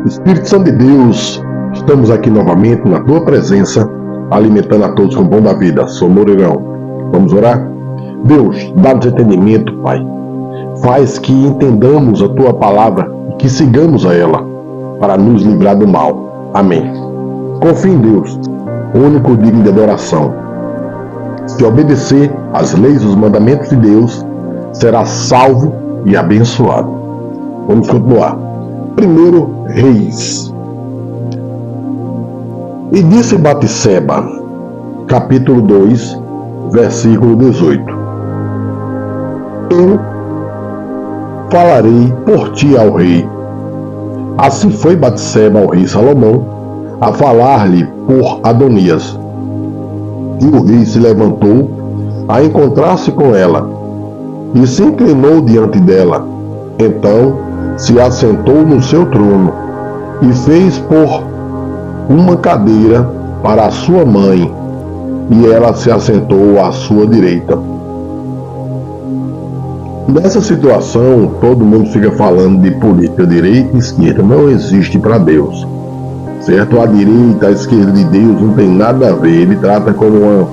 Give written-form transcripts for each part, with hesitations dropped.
Espírito Santo de Deus, estamos aqui novamente na tua presença, alimentando a todos com o pão da vida. Sou Moreirão. Vamos orar? Deus, dá-nos entendimento, Pai. Faz que entendamos a tua palavra e que sigamos a ela para nos livrar do mal. Amém. Confie em Deus, o único digno de adoração. Se obedecer às leis e os mandamentos de Deus, será salvo e abençoado. Vamos continuar. 1 Reis. E disse Batseba, capítulo 2, versículo 18: Eu falarei por ti ao rei. Assim foi Batseba ao rei Salomão a falar-lhe por Adonias. E o rei se levantou a encontrar-se com ela e se inclinou diante dela. Então se assentou no seu trono e fez por uma cadeira para a sua mãe, e ela se assentou à sua direita. Nessa situação, todo mundo fica falando de política direita e esquerda. Não existe para Deus, certo? A direita, a esquerda de Deus não tem nada a ver. Ele trata como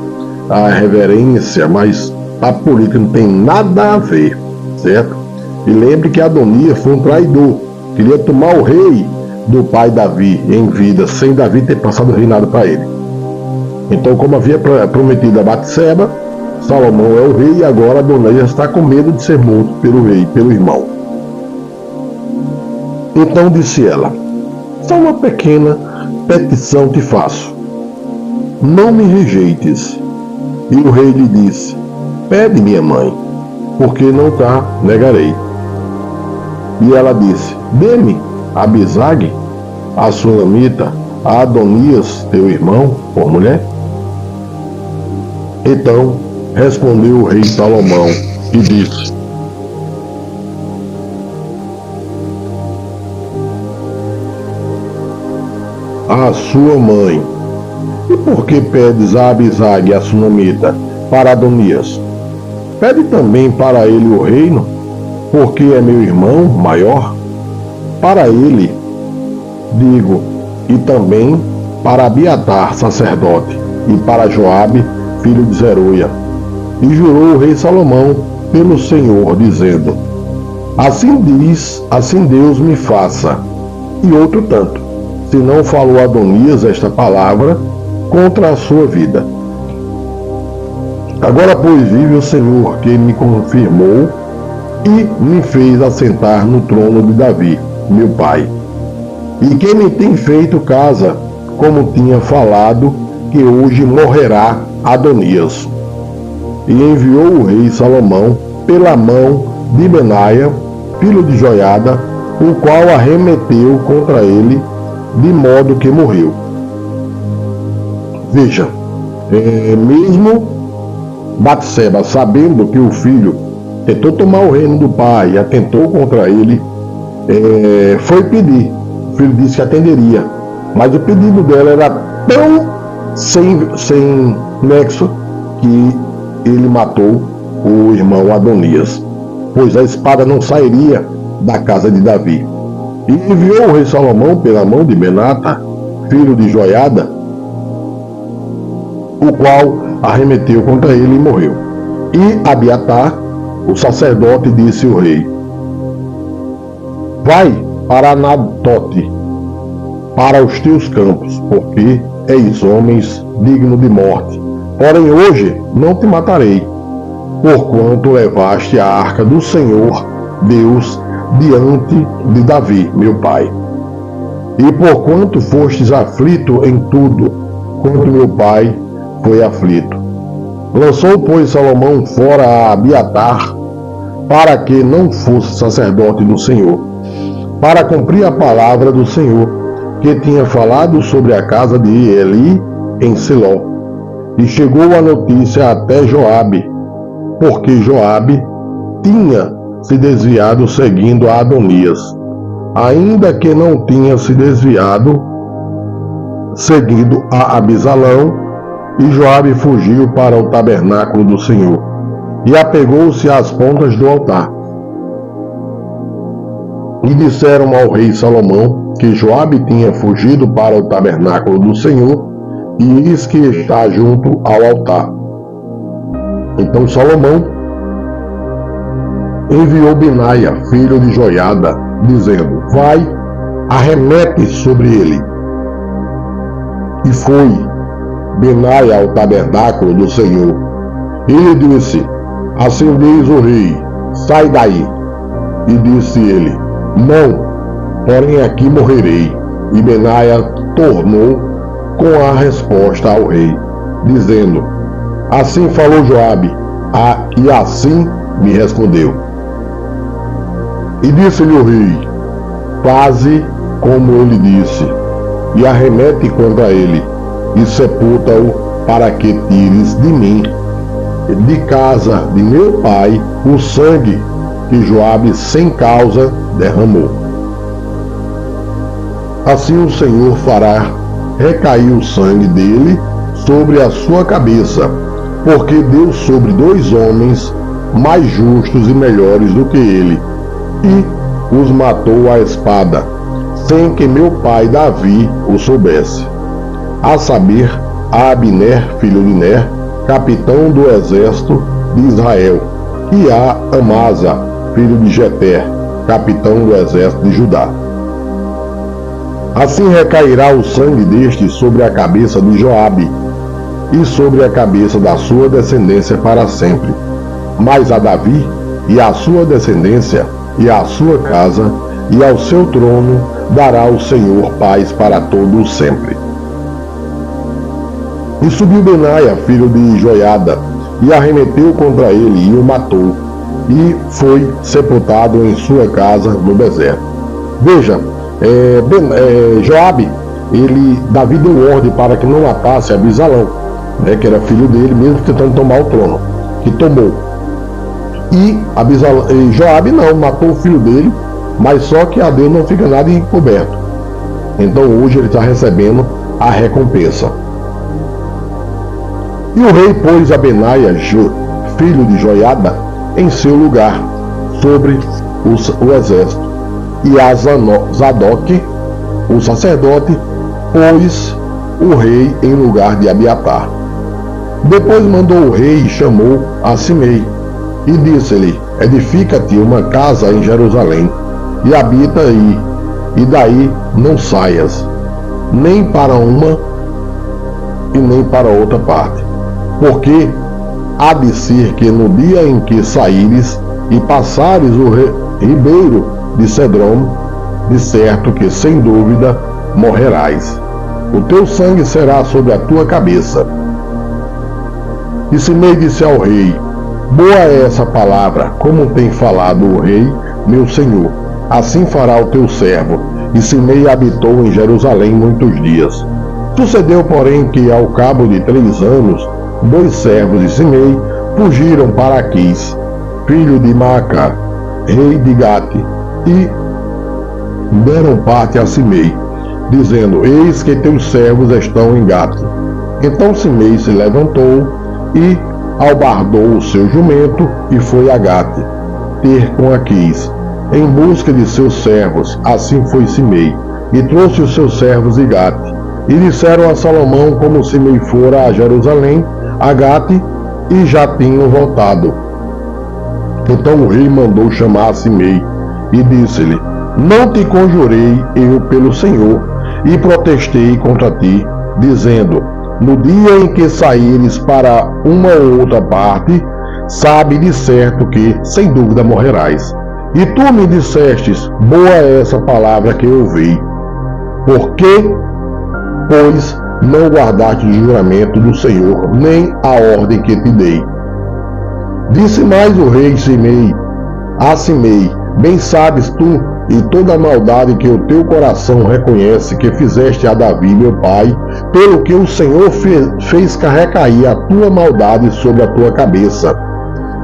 a reverência, mas a política não tem nada a ver, certo? E lembre que Adonias foi um traidor, queria tomar o rei do pai Davi em vida, sem Davi ter passado o reinado para ele. Então, como havia prometido a Batseba, Salomão é o rei e agora Adonias está com medo de ser morto pelo rei, pelo irmão. Então disse ela: só uma pequena petição te faço, não me rejeites. E o rei lhe disse: pede, minha mãe, porque não te negarei. E ela disse: dê-me Abisag, a sunamita, a Adonias, teu irmão, por mulher. Então respondeu o rei Salomão e disse: a sua mãe. E por que pedes a Abisag, a sunamita, para Adonias? Pede também para ele o reino, porque é meu irmão maior. Para ele, digo, e também para Abiatar, sacerdote, e para Joabe, filho de Zeruia. E jurou o rei Salomão pelo Senhor, dizendo: assim diz, assim Deus me faça. E outro tanto, se não falou Adonias esta palavra contra a sua vida. Agora, pois, vive o Senhor, que me confirmou e me fez assentar no trono de Davi, meu pai, e que me tem feito casa, como tinha falado, que hoje morrerá Adonias. E enviou o rei Salomão pela mão de Benaia, filho de Joiada, o qual arremeteu contra ele, de modo que morreu. Veja, mesmo Batseba, sabendo que o filho tentou tomar o reino do pai e atentou contra ele, foi pedir. O filho disse que atenderia, mas o pedido dela era tão sem nexo que ele matou o irmão Adonias, pois a espada não sairia da casa de Davi. E enviou o rei Salomão pela mão de Benata, filho de Joiada, o qual arremeteu contra ele e morreu. E Abiatar, o sacerdote, disse ao rei: vai para Anatote, para os teus campos, porque és homens digno de morte. Porém hoje não te matarei, porquanto levaste a arca do Senhor Deus diante de Davi, meu pai. E porquanto fostes aflito em tudo, quanto meu pai foi aflito. Lançou, pois, Salomão fora a Abiatar, para que não fosse sacerdote do Senhor, para cumprir a palavra do Senhor, que tinha falado sobre a casa de Eli em Siló. E chegou a notícia até Joabe, porque Joabe tinha se desviado seguindo a Adonias, ainda que não tinha se desviado seguindo a Abisalão. E Joabe fugiu para o tabernáculo do Senhor e apegou-se às pontas do altar. E disseram ao rei Salomão que Joabe tinha fugido para o tabernáculo do Senhor, e eis que está junto ao altar. Então Salomão enviou Benaia, filho de Joiada, dizendo: vai, arremete sobre ele. E foi Benaia ao tabernáculo do Senhor. Ele disse: acendeis o rei, sai daí. E disse ele: não, porém aqui morrerei. E Benaia tornou com a resposta ao rei, dizendo: assim falou Joabe, e assim me respondeu. E disse-lhe o rei: faze como ele disse, e arremete contra ele, e sepulta-o, para que tires de mim, de casa de meu pai, o sangue que Joabe sem causa derramou. Assim o Senhor fará recair o sangue dele sobre a sua cabeça, porque deu sobre 2 homens mais justos e melhores do que ele, e os matou à espada, sem que meu pai Davi o soubesse, a saber, a Abner, filho de Ner, capitão do exército de Israel, e a Amasa, filho de Jeter, capitão do exército de Judá. Assim recairá o sangue deste sobre a cabeça de Joabe e sobre a cabeça da sua descendência para sempre. Mas a Davi e a sua descendência e a sua casa e ao seu trono dará o Senhor paz para todos sempre. E subiu Benaia, filho de Joiada, e arremeteu contra ele e o matou, e foi sepultado em sua casa no deserto. Veja, Joabe, Davi deu ordem para que não matasse Abisalão, que era filho dele, mesmo tentando tomar o trono, que tomou. E Joabe não, matou o filho dele, mas só que a Deus não fica nada encoberto. Então hoje ele está recebendo a recompensa. E o rei pôs a Benaia, filho de Joiada, em seu lugar, sobre o exército, e a Zadok, o sacerdote, pôs o rei em lugar de Abiatar. Depois mandou o rei e chamou a Simei, e disse-lhe: edifica-te uma casa em Jerusalém, e habita aí, e daí não saias, nem para uma e nem para outra parte. Porque há de ser que no dia em que saíres e passares o ribeiro de Cedrom, de certo que sem dúvida morrerás. O teu sangue será sobre a tua cabeça. E Simei disse ao rei: boa é essa palavra, como tem falado o rei, meu senhor. Assim fará o teu servo. E Simei habitou em Jerusalém muitos dias. Sucedeu, porém, que ao cabo de 3 anos, 2 servos de Simei fugiram para Aquis, filho de Maaca, rei de Gate, e deram parte a Simei, dizendo: eis que teus servos estão em Gate. Então Simei se levantou e albardou o seu jumento e foi a Gate, ter com Aquis, em busca de seus servos. Assim foi Simei, e trouxe os seus servos de Gate. E disseram a Salomão como Simei fora a Jerusalém, a Gate, e já tinham voltado. Então o rei mandou chamar Simei, e disse-lhe: não te conjurei eu pelo Senhor, e protestei contra ti, dizendo: no dia em que saíres para uma ou outra parte, sabe de certo que, sem dúvida, morrerás. E tu me dissestes: boa é essa palavra que eu ouvi. Por que, pois, não guardaste o juramento do Senhor, nem a ordem que te dei? Disse mais o rei a Simei: bem sabes tu e toda a maldade que o teu coração reconhece que fizeste a Davi meu pai, pelo que o Senhor fez recair a tua maldade sobre a tua cabeça.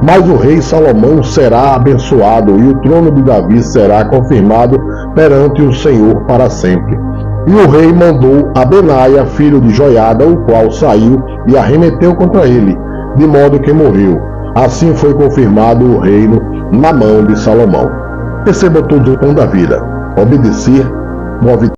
Mas o rei Salomão será abençoado, e o trono de Davi será confirmado perante o Senhor para sempre. E o rei mandou a Benaia, filho de Joiada, o qual saiu e arremeteu contra ele, de modo que morreu. Assim foi confirmado o reino na mão de Salomão. Receba todo o pão da vida, obedecer Boa vitória.